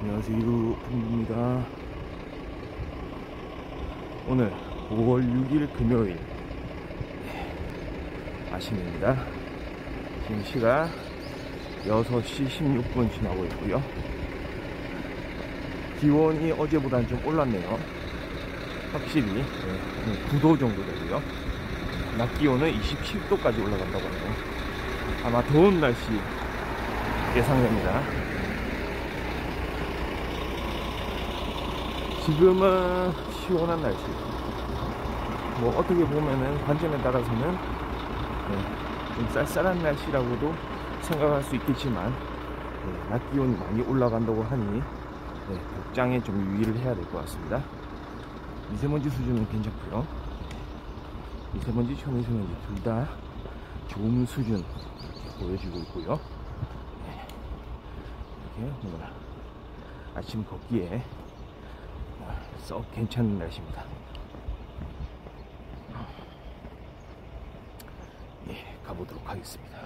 안녕하세요, 풍부입니다. 오늘 5월 6일 금요일 아침입니다. 지금 시각 6시 16분 지나고 있고요. 기온이 어제보다는 좀 올랐네요. 확실히 9도 정도 되고요. 낮 기온은 27도까지 올라간다고 하네요. 아마 더운 날씨 예상됩니다. 지금은 시원한 날씨. 뭐 어떻게 보면은 관점에 따라서는 좀 쌀쌀한 날씨라고도 생각할 수 있겠지만 낮 기온이 많이 올라간다고 하니 복장에 좀 유의를 해야 될 것 같습니다. 미세먼지 수준은 괜찮고요. 미세먼지, 초미세먼지 둘 다 좋은 수준 이렇게 보여지고 있고요. 이렇게 오늘 아침 걷기에 썩 괜찮은 날씨입니다. 가보도록 하겠습니다.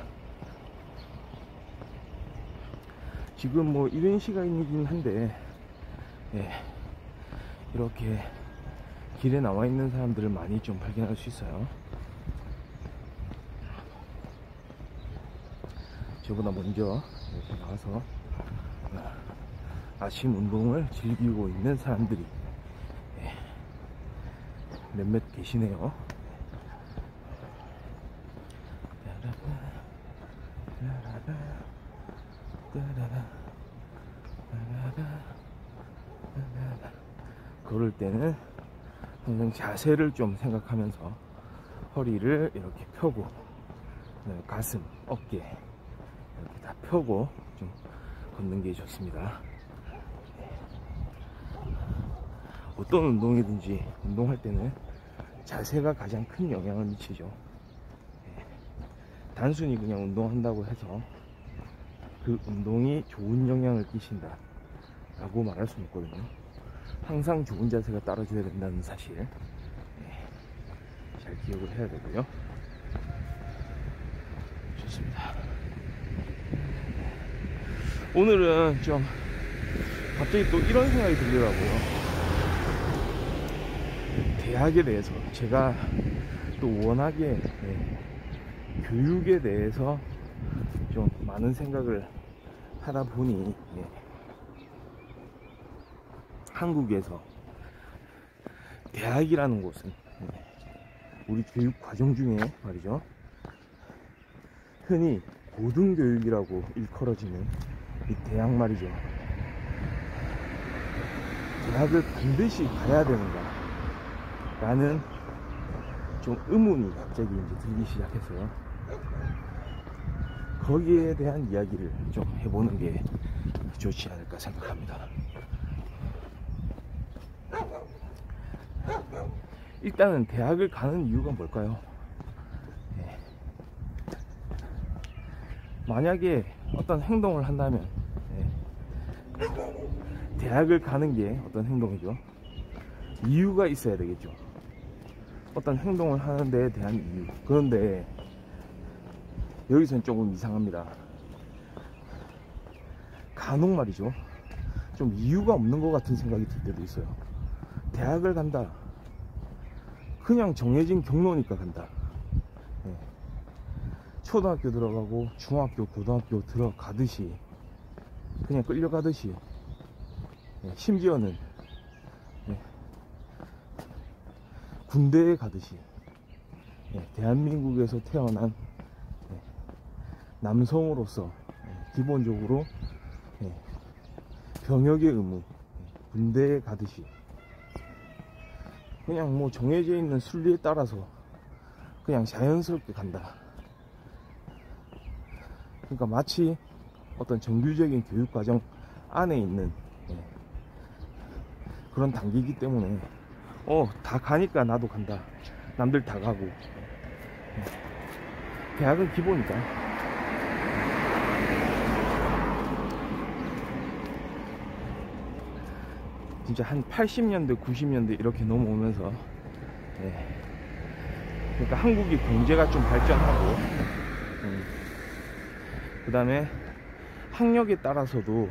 지금 뭐 이른 시간이긴 한데 이렇게 길에 나와 있는 사람들을 많이 좀 발견할 수 있어요. 저보다 먼저 이렇게 나와서 아침 운동을 즐기고 있는 사람들이 몇몇 계시네요. 걸을 때는 항상 자세를 좀 생각하면서 허리를 이렇게 펴고 가슴, 어깨 이렇게 다 펴고 좀 걷는 게 좋습니다. 어떤 운동이든지 운동할 때는 자세가 가장 큰 영향을 미치죠. 단순히 그냥 운동한다고 해서 그 운동이 좋은 영향을 끼친다 라고 말할 수는 없거든요. 항상 좋은 자세가 따라줘야 된다는 사실 잘 기억을 해야 되고요. 좋습니다. 오늘은 좀 갑자기 또 이런 생각이 들더라고요. 대학에 대해서 제가 또 워낙에 교육에 대해서 좀 많은 생각을 하다 보니 한국에서 대학이라는 곳은 우리 교육 과정 중에 말이죠, 흔히 고등교육이라고 일컬어지는 이 대학 말이죠. 대학을 반드시 가야 되는가 라는 좀 의문이 갑자기 이제 들기 시작했어요. 거기에 대한 이야기를 좀 해보는 게 좋지 않을까 생각합니다. 일단은 대학을 가는 이유가 뭘까요? 만약에 어떤 행동을 한다면 대학을 가는 게 어떤 행동이죠? 이유가 있어야 되겠죠. 어떤 행동을 하는 데에 대한 이유. 그런데 여기서는 조금 이상합니다. 간혹 말이죠, 좀 이유가 없는 것 같은 생각이 들 때도 있어요. 대학을 간다, 그냥 정해진 경로니까 간다. 초등학교 들어가고 중학교, 고등학교 들어가듯이 그냥 끌려가듯이, 심지어는 군대에 가듯이 대한민국에서 태어난 남성으로서 기본적으로 병역의 의무, 군대에 가듯이 그냥 뭐 정해져 있는 순리에 따라서 그냥 자연스럽게 간다. 그러니까 마치 어떤 정규적인 교육과정 안에 있는 그런 단계이기 때문에 다 가니까 나도 간다, 남들 다 가고. 대학은 기본이다. 진짜 한 80년대 90년대 이렇게 넘어오면서 그러니까 한국이 경제가 좀 발전하고 그 다음에 학력에 따라서도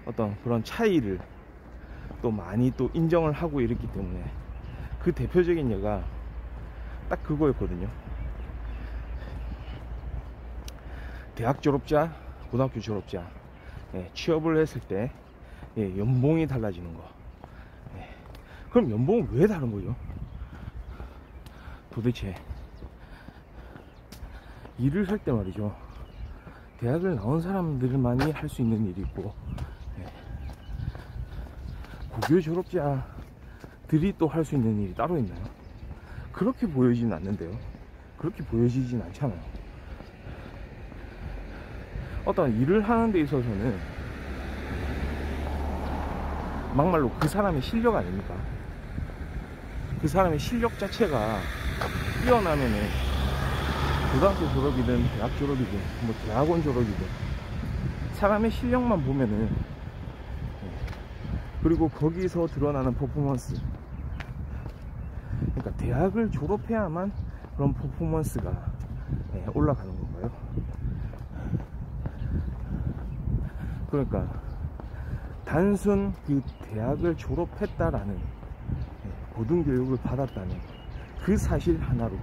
어떤 그런 차이를 또 많이 또 인정을 하고 이랬기 때문에 그 대표적인 예가 딱 그거였거든요. 대학 졸업자, 고등학교 졸업자, 취업을 했을 때 연봉이 달라지는 거. 그럼 연봉은 왜 다른 거죠? 도대체 일을 할 때 말이죠, 대학을 나온 사람들만이 할 수 있는 일이 있고 고교 졸업자들이 또 할 수 있는 일이 따로 있나요? 그렇게 보여지진 않는데요. 그렇게 보여지진 않잖아요. 어떤 일을 하는 데 있어서는 막말로 그 사람의 실력 아닙니까? 그 사람의 실력 자체가 뛰어나면은 고등학교 졸업이든 대학 졸업이든 뭐 대학원 졸업이든 사람의 실력만 보면은, 그리고 거기서 드러나는 퍼포먼스, 그러니까 대학을 졸업해야만 그런 퍼포먼스가 올라가는 건가요? 그러니까 단순 그 대학을 졸업했다라는, 고등교육을 받았다는 그 사실 하나로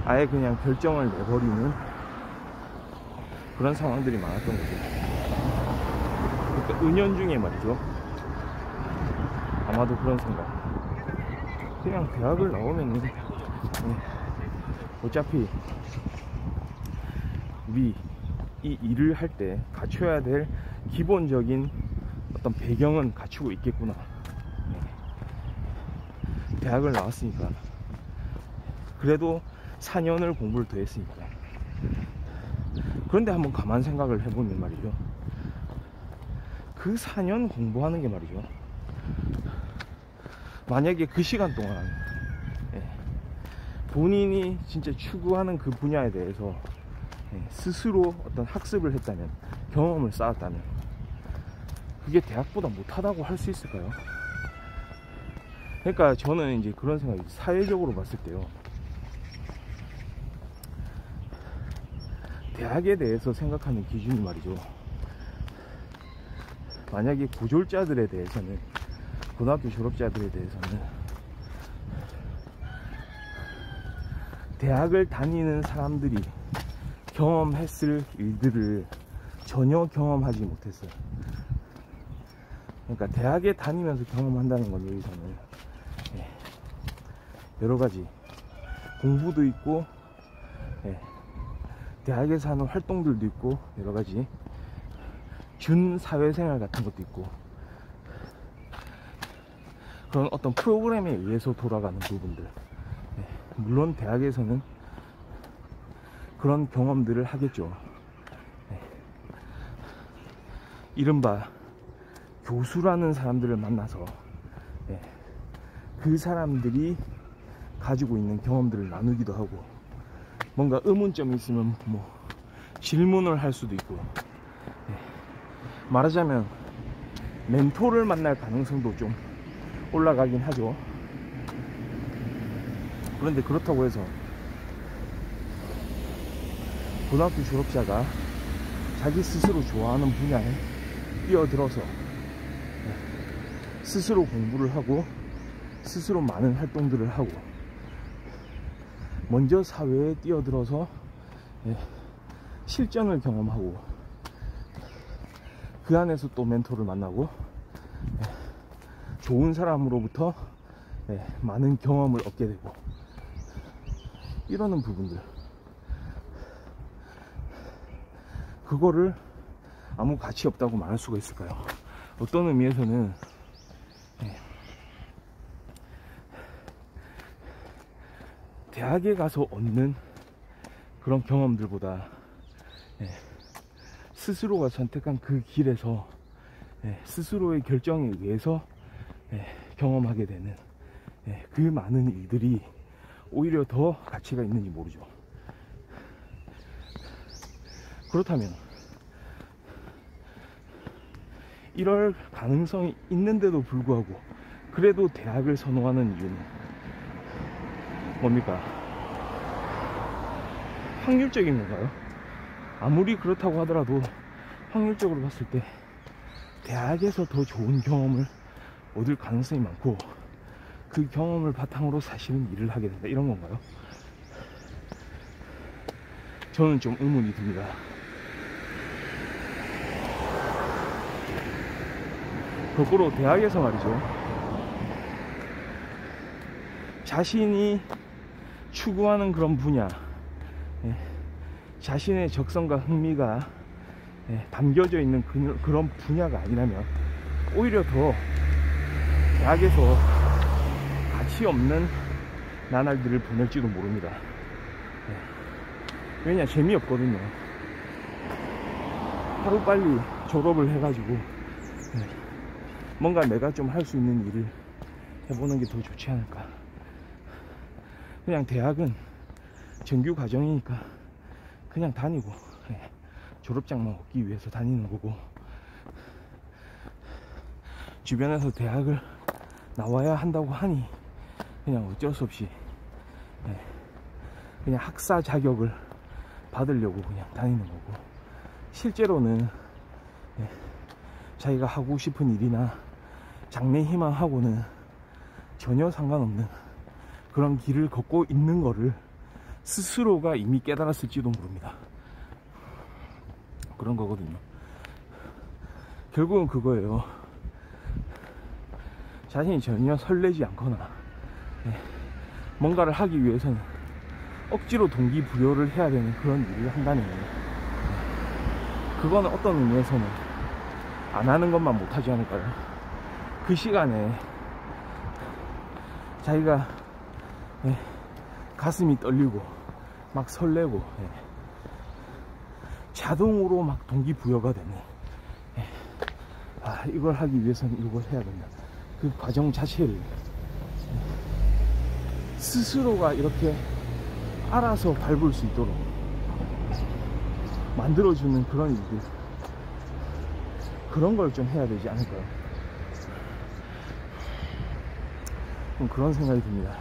아예 그냥 결정을 내버리는 그런 상황들이 많았던 거죠. 그러니까 은연중에 말이죠, 아마도 그런 생각, 그냥 대학을 나오면은 어차피 우리 이 일을 할 때 갖춰야 될 기본적인 어떤 배경은 갖추고 있겠구나. 대학을 나왔으니까, 그래도 4년을 공부를 더 했으니까. 그런데 한번 가만 생각을 해보면 말이죠, 그 4년 공부하는 게 말이죠, 만약에 그 시간 동안 본인이 진짜 추구하는 그 분야에 대해서 스스로 어떤 학습을 했다면, 경험을 쌓았다면, 그게 대학보다 못하다고 할 수 있을까요? 그러니까 저는 이제 그런 생각이, 사회적으로 봤을 때요, 대학에 대해서 생각하는 기준이 말이죠, 만약에 고졸자들에 대해서는, 고등학교 졸업자들에 대해서는 대학을 다니는 사람들이 경험했을 일들을 전혀 경험하지 못했어요. 그러니까 대학에 다니면서 경험한다는 건 여기서는 여러가지 공부도 있고, 대학에서 하는 활동들도 있고, 여러가지 준 사회생활 같은 것도 있고, 그런 어떤 프로그램에 의해서 돌아가는 부분들, 물론 대학에서는 그런 경험들을 하겠죠. 이른바 교수라는 사람들을 만나서 그 사람들이 가지고 있는 경험들을 나누기도 하고, 뭔가 의문점이 있으면 뭐 질문을 할 수도 있고, 말하자면 멘토를 만날 가능성도 좀 올라가긴 하죠. 그런데 그렇다고 해서 고등학교 졸업자가 자기 스스로 좋아하는 분야에 뛰어들어서 스스로 공부를 하고, 스스로 많은 활동들을 하고, 먼저 사회에 뛰어들어서 실전을 경험하고, 그 안에서 또 멘토를 만나고, 좋은 사람으로부터 많은 경험을 얻게 되고, 이러는 부분들, 그거를 아무 가치 없다고 말할 수가 있을까요? 어떤 의미에서는 대학에 가서 얻는 그런 경험들보다 스스로가 선택한 그 길에서 스스로의 결정에 의해서 경험하게 되는 그 많은 일들이 오히려 더 가치가 있는지 모르죠. 그렇다면 이럴 가능성이 있는데도 불구하고 그래도 대학을 선호하는 이유는 뭡니까? 확률적인 건가요? 아무리 그렇다고 하더라도 확률적으로 봤을 때 대학에서 더 좋은 경험을 얻을 가능성이 많고, 그 경험을 바탕으로 사실은 일을 하게 된다, 이런 건가요? 저는 좀 의문이 듭니다. 거꾸로 대학에서 말이죠, 자신이 추구하는 그런 분야, 자신의 적성과 흥미가 담겨져 있는 그런 분야가 아니라면 오히려 더 대학에서 가치 없는 나날들을 보낼지도 모릅니다. 왜냐, 재미없거든요. 하루빨리 졸업을 해가지고 뭔가 내가 좀 할 수 있는 일을 해보는 게 더 좋지 않을까. 그냥 대학은 정규 과정이니까 그냥 다니고 졸업장만 얻기 위해서 다니는 거고, 주변에서 대학을 나와야 한다고 하니 그냥 어쩔 수 없이 그냥 학사 자격을 받으려고 그냥 다니는 거고, 실제로는 자기가 하고 싶은 일이나 장래 희망하고는 전혀 상관없는 그런 길을 걷고 있는 거를 스스로가 이미 깨달았을지도 모릅니다. 그런 거거든요. 결국은 그거예요. 자신이 전혀 설레지 않거나 뭔가를 하기 위해서는 억지로 동기부여를 해야 되는 그런 일을 한다는 거예요. 그거는 어떤 의미에서는 안 하는 것만 못하지 않을까요? 그 시간에 자기가 가슴이 떨리고 막 설레고 자동으로 막 동기부여가 되는, 아, 이걸 하기 위해서는 이걸 해야 된다, 그 과정 자체를 스스로가 이렇게 알아서 밟을 수 있도록 만들어주는 그런 일들, 그런 걸 좀 해야 되지 않을까요? 그런 생각이 듭니다.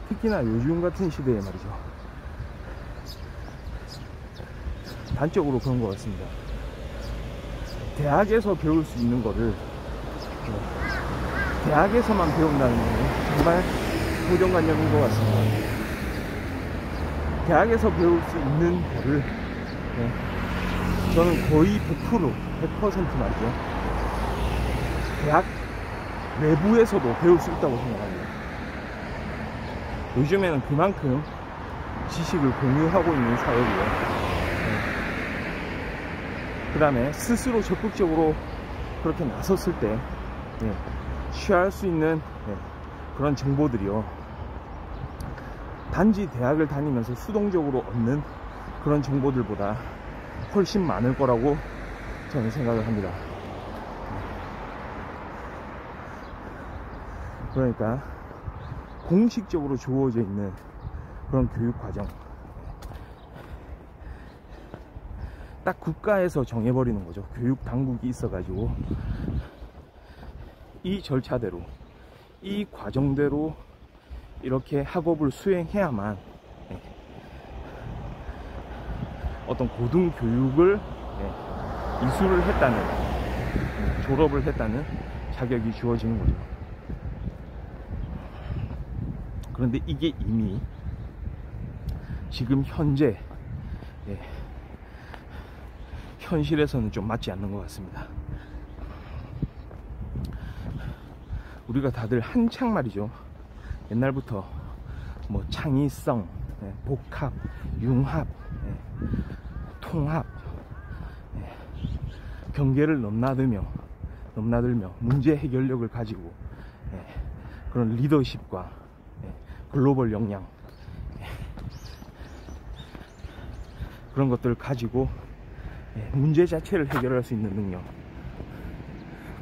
특히나 요즘 같은 시대에 말이죠, 단적으로 그런 것 같습니다. 대학에서 배울 수 있는 거를 대학에서만 배운다는 게 정말 고정관념인 것 같습니다. 대학에서 배울 수 있는 거를 저는 거의 100% 말이죠, 대학 외부에서도 배울 수 있다고 생각합니다. 요즘에는 그만큼 지식을 공유하고 있는 사회고요. 그 다음에 스스로 적극적으로 그렇게 나섰을 때 취할 수 있는 그런 정보들이요, 단지 대학을 다니면서 수동적으로 얻는 그런 정보들보다 훨씬 많을 거라고 저는 생각을 합니다. 그러니까 공식적으로 주어져 있는 그런 교육 과정, 딱 국가에서 정해버리는 거죠. 교육 당국이 있어가지고 이 절차대로, 이 과정대로 이렇게 학업을 수행해야만 어떤 고등교육을 이수를 했다는, 졸업을 했다는 자격이 주어지는 거죠. 그런데 이게 이미 지금 현재 현실에서는 좀 맞지 않는 것 같습니다. 우리가 다들 한창 말이죠, 옛날부터 뭐 창의성, 복합, 융합, 통합, 경계를 넘나들며 문제 해결력을 가지고 그런 리더십과 글로벌 역량, 그런 것들을 가지고 문제 자체를 해결할 수 있는 능력,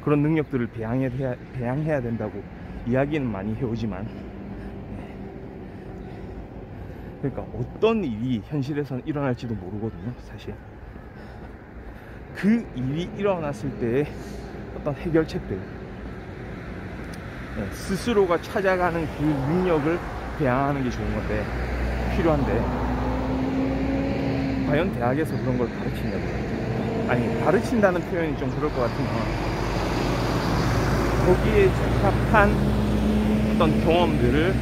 그런 능력들을 배양해야 된다고 이야기는 많이 해오지만, 그러니까 어떤 일이 현실에서는 일어날지도 모르거든요. 사실 그 일이 일어났을 때의 어떤 해결책들, 스스로가 찾아가는 그 능력을 배양하는 게 좋은 건데, 필요한데 과연 대학에서 그런 걸 가르치냐고요. 아니, 가르친다는 표현이 좀 그럴 것 같으면 거기에 적합한 어떤 경험들을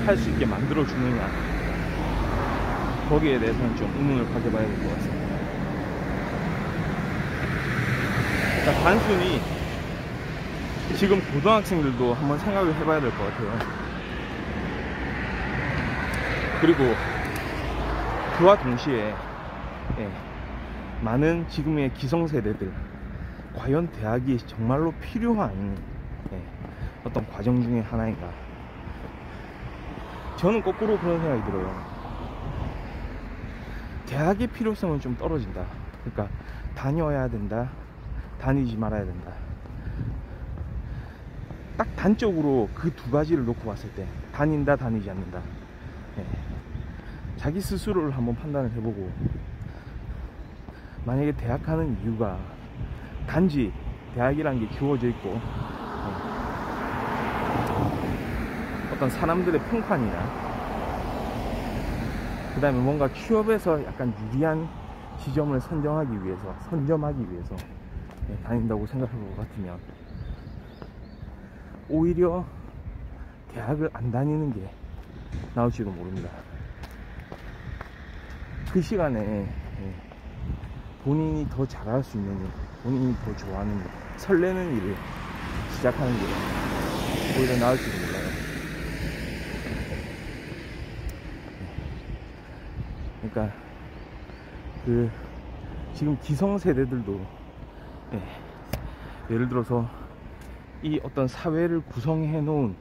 할 수 있게 만들어 주느냐, 거기에 대해서는 좀 의문을 가져봐야 될 것 같습니다. 그러니까 단순히 지금 고등학생들도 한번 생각을 해봐야 될 것 같아요. 그리고 그와 동시에 많은 지금의 기성세대들, 과연 대학이 정말로 필요한 어떤 과정 중에 하나인가? 저는 거꾸로 그런 생각이 들어요. 대학의 필요성은 좀 떨어진다. 그러니까 다녀야 된다, 다니지 말아야 된다. 딱 단적으로 그 두 가지를 놓고 봤을 때, 다닌다, 다니지 않는다. 자기 스스로를 한번 판단을 해보고, 만약에 대학 가는 이유가 단지 대학이라는 게 주어져 있고 어떤 사람들의 평판이나 그 다음에 뭔가 취업에서 약간 유리한 지점을 선점하기 위해서 다닌다고 생각할 것 같으면, 오히려 대학을 안 다니는 게 나을지도 모릅니다. 그 시간에 본인이 더 잘할 수 있는 일, 본인이 더 좋아하는 일, 설레는 일을 시작하는 게 오히려 나을지도 몰라요. 그러니까 지금 기성세대들도 예를 들어서 이 어떤 사회를 구성해 놓은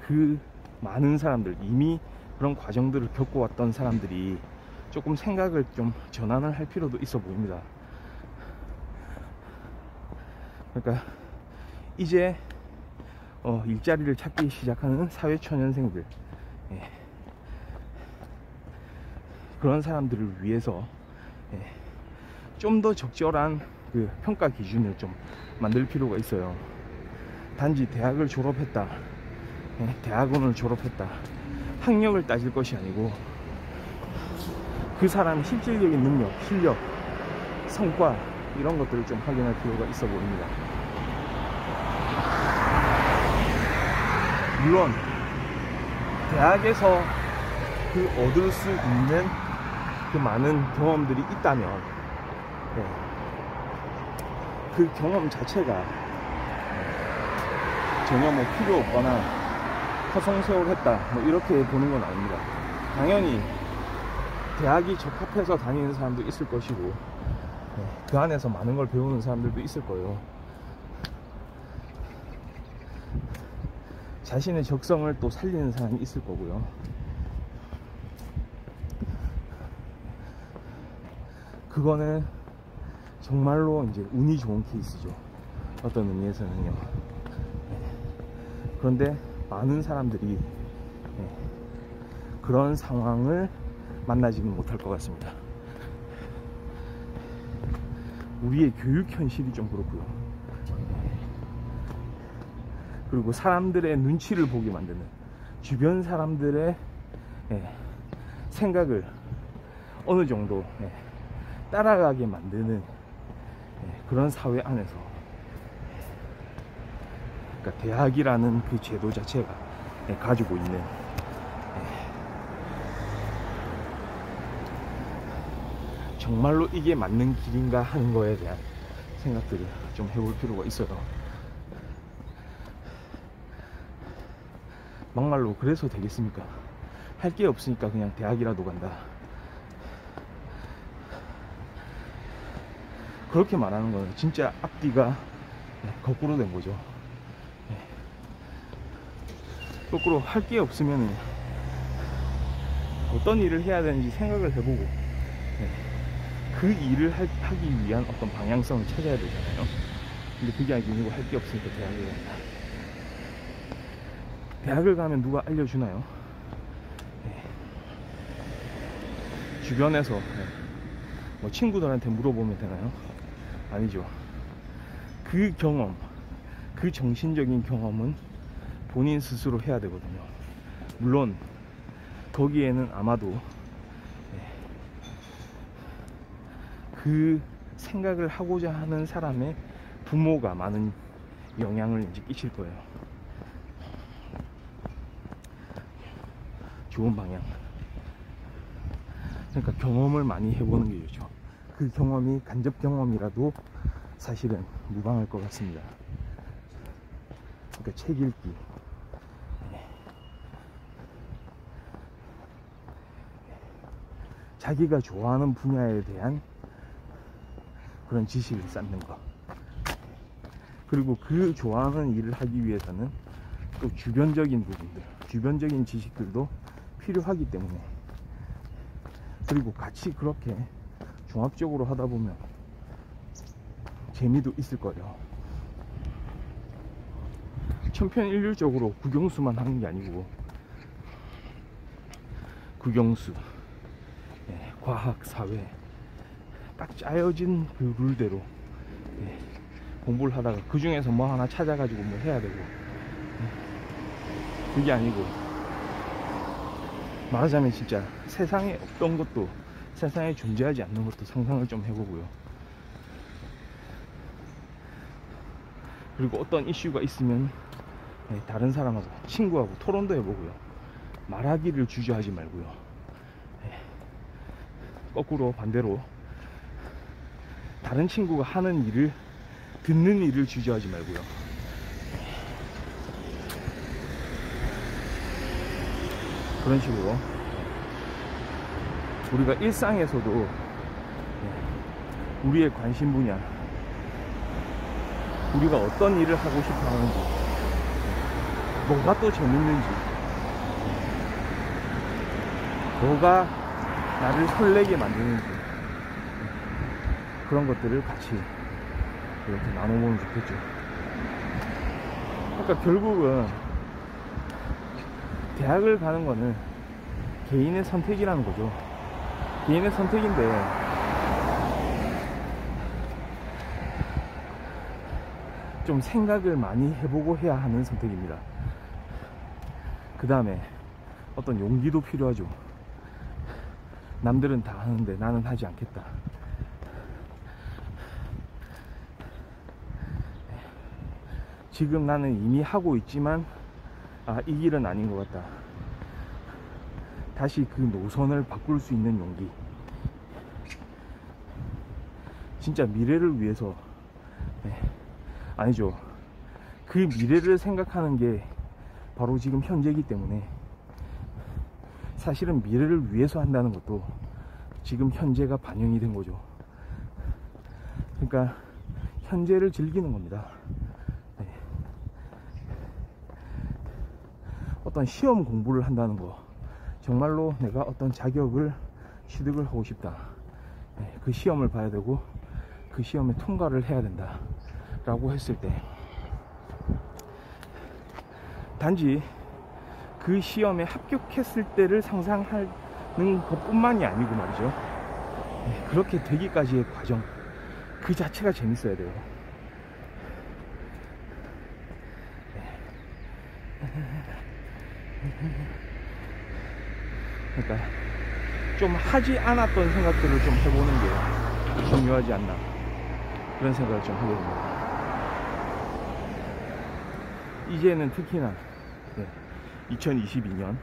그 많은 사람들, 이미 그런 과정들을 겪어왔던 사람들이 조금 생각을 좀 전환을 할 필요도 있어 보입니다. 그러니까 이제 일자리를 찾기 시작하는 사회초년생들, 그런 사람들을 위해서 좀 더 적절한 그 평가 기준을 좀 만들 필요가 있어요. 단지 대학을 졸업했다, 대학원을 졸업했다, 학력을 따질 것이 아니고 그 사람의 실질적인 능력, 실력, 성과, 이런 것들을 좀 확인할 필요가 있어 보입니다. 물론 대학에서 그 얻을 수 있는 그 많은 경험들이 있다면 그 경험 자체가 전혀 뭐 필요 없거나 허송세월했다, 뭐 이렇게 보는 건 아닙니다. 당연히 대학이 적합해서 다니는 사람도 있을 것이고 그 안에서 많은 걸 배우는 사람들도 있을 거예요. 자신의 적성을 또 살리는 사람이 있을 거고요. 그거는 정말로 이제 운이 좋은 케이스죠, 어떤 의미에서는요. 그런데 많은 사람들이 그런 상황을 만나지는 못할 것 같습니다. 우리의 교육 현실이 좀 그렇고요. 그리고 사람들의 눈치를 보게 만드는, 주변 사람들의 생각을 어느 정도 따라가게 만드는 그런 사회 안에서, 그러니까 대학이라는 그 제도 자체가 가지고 있는 정말로 이게 맞는 길인가 하는 거에 대한 생각들을 좀 해볼 필요가 있어요. 막말로 그래서 되겠습니까? 할 게 없으니까 그냥 대학이라도 간다, 그렇게 말하는 거는 진짜 앞뒤가 거꾸로 된 거죠. 거꾸로 할 게 없으면 어떤 일을 해야 되는지 생각을 해보고 그 일을 하기 위한 어떤 방향성을 찾아야 되잖아요. 근데 그게 아니고 할 게 없으니까 대학을 간다. 대학을 가면 누가 알려주나요? 주변에서 뭐 친구들한테 물어보면 되나요? 아니죠. 그 경험, 그 정신적인 경험은 본인 스스로 해야 되거든요. 물론 거기에는 아마도 그 그 생각을 하고자 하는 사람의 부모가 많은 영향을 이제 끼칠 거예요. 좋은 방향. 그러니까 경험을 많이 해보는 게 좋죠. 그 경험이 간접 경험이라도 사실은 무방할 것 같습니다. 그러니까 책 읽기, 자기가 좋아하는 분야에 대한 그런 지식을 쌓는 것, 그리고 그 좋아하는 일을 하기 위해서는 또 주변적인 부분들, 주변적인 지식들도 필요하기 때문에, 그리고 같이 그렇게 종합적으로 하다 보면 재미도 있을 거예요. 천편일률적으로 국영수만 하는 게 아니고, 국영수, 과학, 사회 딱 짜여진 그 룰대로 공부를 하다가 그 중에서 뭐 하나 찾아가지고 뭐 해야 되고, 그게 아니고 말하자면 진짜 세상에 없던 것도, 세상에 존재하지 않는 것도 상상을 좀 해보고요. 그리고 어떤 이슈가 있으면 다른 사람하고, 친구하고 토론도 해보고요. 말하기를 주저하지 말고요. 거꾸로 반대로 다른 친구가 하는 일을, 듣는 일을 주저하지 말고요. 그런 식으로 우리가 일상에서도 우리의 관심 분야, 우리가 어떤 일을 하고 싶어 하는지, 뭐가 또 재밌는지, 뭐가 나를 설레게 만드는지, 그런 것들을 같이 이렇게 나눠보면 좋겠죠. 그러니까 결국은 대학을 가는 거는 개인의 선택이라는 거죠. 개인의 선택인데, 좀 생각을 많이 해보고 해야 하는 선택입니다. 그 다음에 어떤 용기도 필요하죠. 남들은 다 하는데 나는 하지 않겠다. 지금 나는 이미 하고 있지만 이 길은 아닌 것 같다. 다시 그 노선을 바꿀 수 있는 용기. 진짜 미래를 위해서, 아니죠, 그 미래를 생각하는 게 바로 지금 현재이기 때문에, 사실은 미래를 위해서 한다는 것도 지금 현재가 반영이 된 거죠. 그러니까 현재를 즐기는 겁니다. 어떤 시험 공부를 한다는 거, 정말로 내가 어떤 자격을 취득을 하고 싶다, 그 시험을 봐야 되고 그 시험에 통과를 해야 된다 라고 했을 때, 단지 그 시험에 합격했을 때를 상상하는 것 뿐만이 아니고 말이죠, 그렇게 되기까지의 과정 그 자체가 재밌어야 돼요. 그러니까 좀 하지 않았던 생각들을 좀 해보는 게 중요하지 않나, 그런 생각을 좀 하게 됩니다. 이제는 특히나 2022년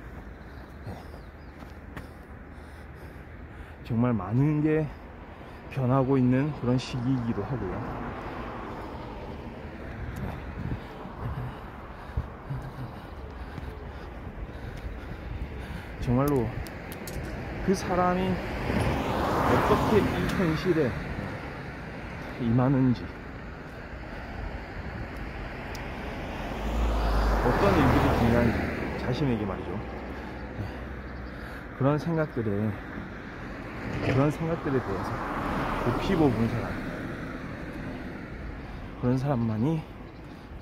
정말 많은 게 변하고 있는 그런 시기이기도 하고요. 정말로 그 사람이 어떻게 이 현실에 임하는지, 어떤 일들이 중요한지 자신에게 말이죠, 그런 생각들에 대해서 곱씹어본 사람, 그런 사람만이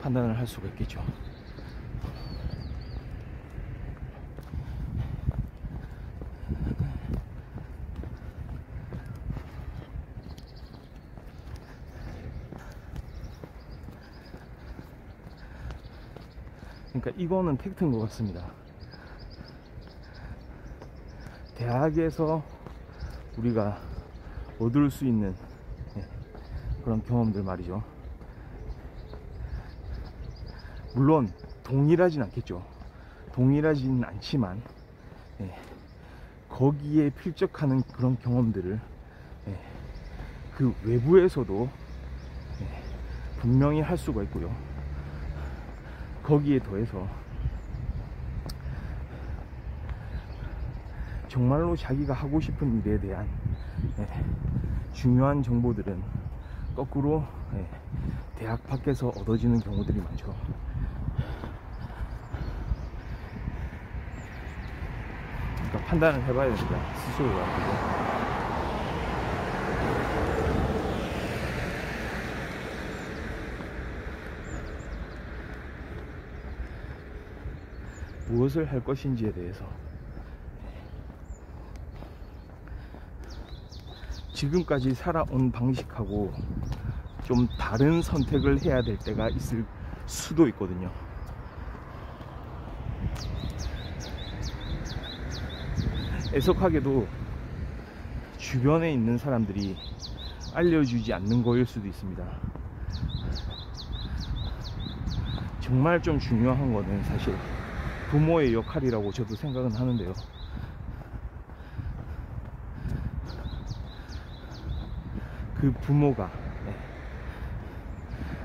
판단을 할 수가 있겠죠. 그러니까 이거는 팩트인 것 같습니다. 대학에서 우리가 얻을 수 있는 그런 경험들 말이죠. 물론 동일하진 않겠죠. 동일하진 않지만 거기에 필적하는 그런 경험들을 그 외부에서도 분명히 할 수가 있고요. 거기에 더해서 정말로 자기가 하고 싶은 일에 대한 중요한 정보들은 거꾸로 대학 밖에서 얻어지는 경우들이 많죠. 그러니까 판단을 해봐야 됩니다. 스스로가. 무엇을 할 것인지에 대해서 지금까지 살아온 방식하고 좀 다른 선택을 해야 될 때가 있을 수도 있거든요. 애석하게도 주변에 있는 사람들이 알려주지 않는 거일 수도 있습니다. 정말 좀 중요한 거는 사실 부모의 역할이라고 저도 생각은 하는데요. 그 부모가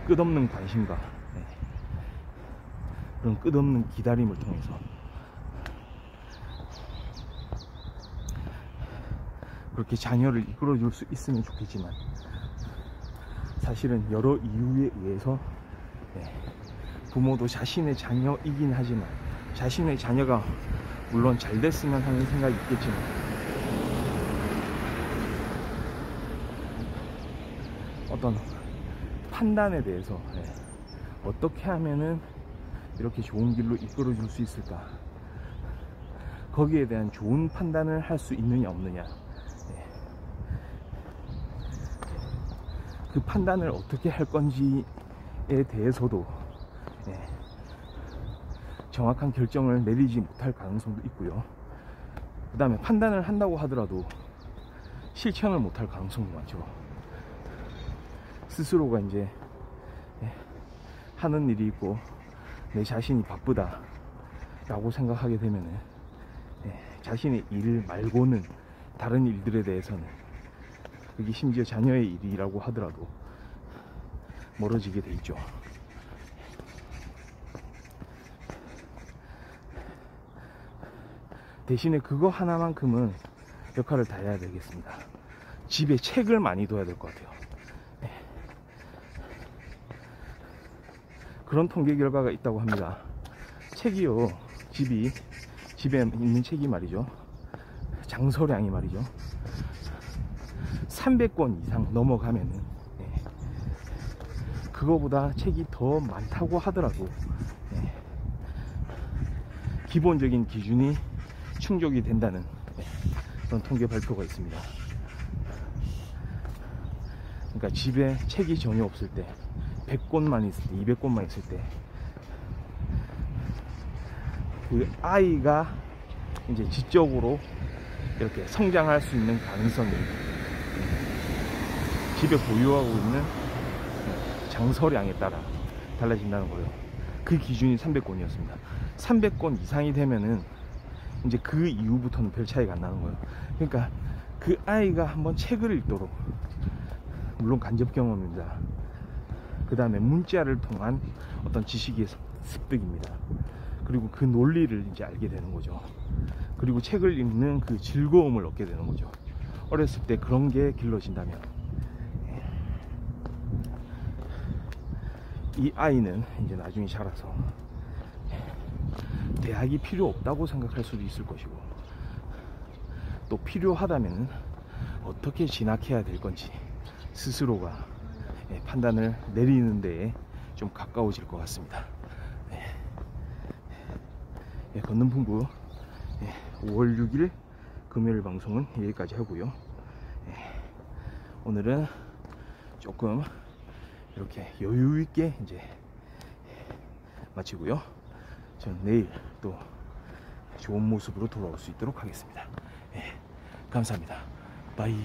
끝없는 관심과 그런 끝없는 기다림을 통해서 그렇게 자녀를 이끌어줄 수 있으면 좋겠지만, 사실은 여러 이유에 의해서 부모도 자신의 자녀이긴 하지만, 자신의 자녀가 물론 잘 됐으면 하는 생각이 있겠지만, 어떤 판단에 대해서 어떻게 하면은 이렇게 좋은 길로 이끌어 줄 수 있을까, 거기에 대한 좋은 판단을 할 수 있느냐 없느냐, 그 판단을 어떻게 할 건지에 대해서도 정확한 결정을 내리지 못할 가능성도 있고요. 그 다음에 판단을 한다고 하더라도 실천을 못할 가능성도 많죠. 스스로가 이제 하는 일이 있고 내 자신이 바쁘다 라고 생각하게 되면은 자신의 일 말고는 다른 일들에 대해서는, 그게 심지어 자녀의 일이라고 하더라도 멀어지게 돼 있죠. 대신에 그거 하나만큼은 역할을 다 해야 되겠습니다. 집에 책을 많이 둬야 될 것 같아요. 그런 통계 결과가 있다고 합니다. 책이요, 집에 있는 책이 말이죠, 장서량이 말이죠, 300권 이상 넘어가면은 그거보다 책이 더 많다고 하더라도 기본적인 기준이 충족이 된다는 그런 통계 발표가 있습니다. 그러니까 집에 책이 전혀 없을 때, 100권만 있을 때, 200권만 있을 때, 그 아이가 이제 지적으로 이렇게 성장할 수 있는 가능성이 집에 보유하고 있는 장서량에 따라 달라진다는 거예요. 그 기준이 300권이었습니다. 300권 이상이 되면은 이제 그 이후부터는 별 차이가 안 나는 거예요. 그러니까 그 아이가 한번 책을 읽도록, 물론 간접 경험입니다. 그 다음에 문자를 통한 어떤 지식의 습득입니다. 그리고 그 논리를 이제 알게 되는 거죠. 그리고 책을 읽는 그 즐거움을 얻게 되는 거죠. 어렸을 때 그런 게 길러진다면 이 아이는 이제 나중에 자라서 대학이 필요 없다고 생각할 수도 있을 것이고, 또 필요하다면 어떻게 진학해야 될 건지 스스로가 판단을 내리는 데에 좀 가까워질 것 같습니다. 걷는 풍부 5월 6일 금요일 방송은 여기까지 하고요. 오늘은 조금 이렇게 여유 있게 이제 마치고요. 전 내일 또 좋은 모습으로 돌아올 수 있도록 하겠습니다. 감사합니다. 바이.